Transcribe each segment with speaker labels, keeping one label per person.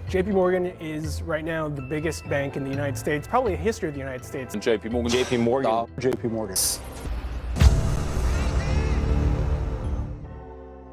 Speaker 1: JP Morgan is right now the biggest bank in the United States, probably in the history of the United States.
Speaker 2: JP Morgan.
Speaker 3: JP Morgan.
Speaker 4: JP Morgan.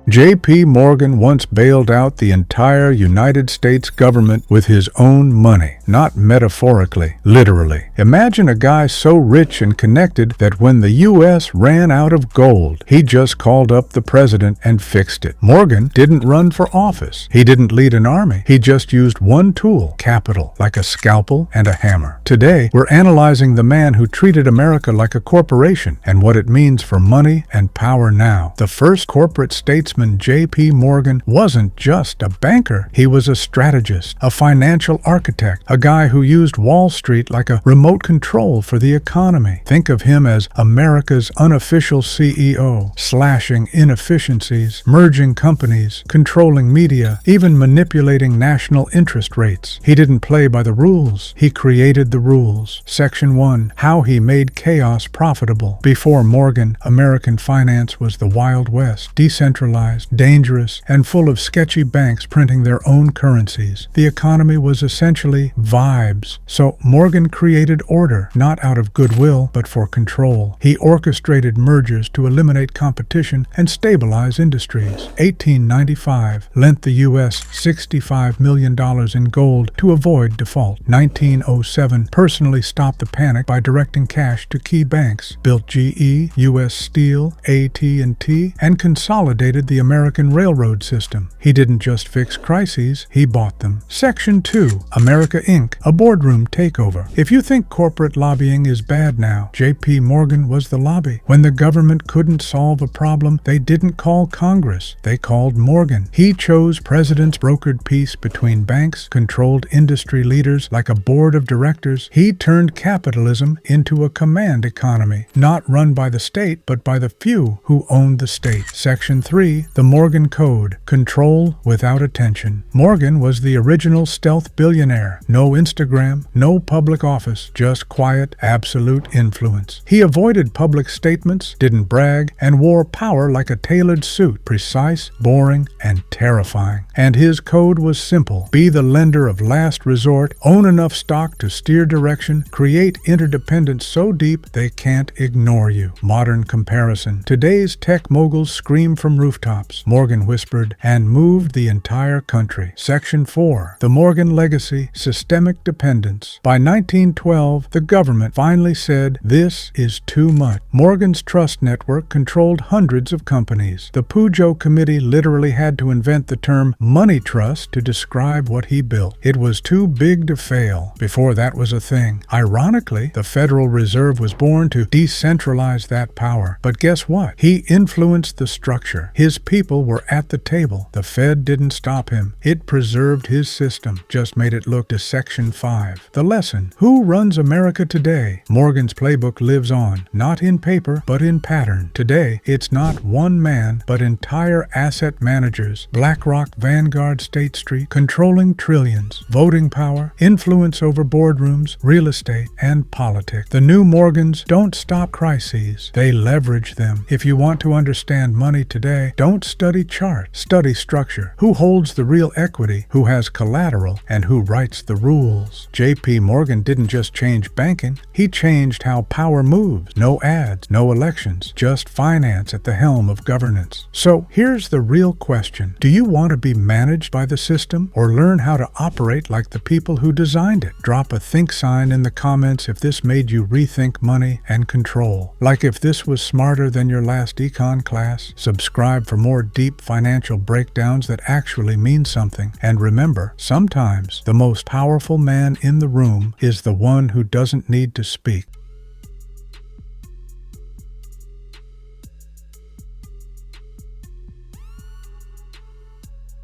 Speaker 5: J.P. Morgan once bailed out the entire United States government with his own money, not metaphorically, literally. Imagine a guy so rich and connected that when the U.S. ran out of gold, he just called up the president and fixed it. Morgan didn't run for office. He didn't lead an army. He just used one tool, capital, like a scalpel and a hammer. Today, we're analyzing the man who treated America like a corporation and what it means for money and power now. The first corporate statesman, J.P. Morgan, wasn't just a banker. He was a strategist, a financial architect, a guy who used Wall Street like a remote control for the economy. Think of him as America's unofficial CEO, slashing inefficiencies, merging companies, controlling media, even manipulating national interest rates. He didn't play by the rules. He created the rules. Section 1. How he made chaos profitable. Before Morgan, American finance was the Wild West, decentralized, dangerous, and full of sketchy banks printing their own currencies. The economy was essentially vibes. So Morgan created order, not out of goodwill, but for control. He orchestrated mergers to eliminate competition and stabilize industries. 1895 lent the U.S. $65 million in gold to avoid default. 1907 personally stopped the panic by directing cash to key banks, built GE, U.S. Steel, AT&T, and consolidated the American railroad system. He didn't just fix crises, he bought them. Section 2. America Inc., a boardroom takeover. If you think corporate lobbying is bad now, J.P. Morgan was the lobby. When the government couldn't solve a problem, they didn't call Congress, they called Morgan. He chose presidents, brokered peace between banks, controlled industry leaders like a board of directors. He turned capitalism into a command economy, not run by the state, but by the few who owned the state. Section 3. The Morgan Code. Control without attention. Morgan was the original stealth billionaire. No Instagram, no public office, just quiet, absolute influence. He avoided public statements, didn't brag, and wore power like a tailored suit, precise, boring, and terrifying. And his code was simple. Be the lender of last resort, own enough stock to steer direction, create interdependence so deep they can't ignore you. Modern comparison. Today's tech moguls scream from rooftops. Morgan whispered, and moved the entire country. Section 4. The Morgan Legacy. Systemic dependence. By 1912, the government finally said, this is too much. Morgan's trust network controlled hundreds of companies. The Pujo Committee literally had to invent the term money trust to describe what he built. It was too big to fail before that was a thing. Ironically, the Federal Reserve was born to decentralize that power. But guess what? He influenced the structure. His people were at the table. The Fed didn't stop him. It preserved his system, just made it look to Section 5. The lesson. Who runs America today? Morgan's playbook lives on, not in paper, but in pattern. Today, it's not one man, but entire asset managers, BlackRock, Vanguard, State Street, controlling trillions, voting power, influence over boardrooms, real estate, and politics. The new Morgans don't stop crises. They leverage them. If you want to understand money today, don't study charts, study structure. Who holds the real equity, who has collateral, and who writes the rules. J.P. Morgan didn't just change banking, he changed how power moves. No ads, no elections, just finance at the helm of governance. So here's the real question. Do you want to be managed by the system or learn how to operate like the people who designed it? Drop a think sign in the comments if this made you rethink money and control. Like if this was smarter than your last econ class. Subscribe for more deep financial breakdowns that actually mean something. And remember, sometimes the most powerful man in the room is the one who doesn't need to speak.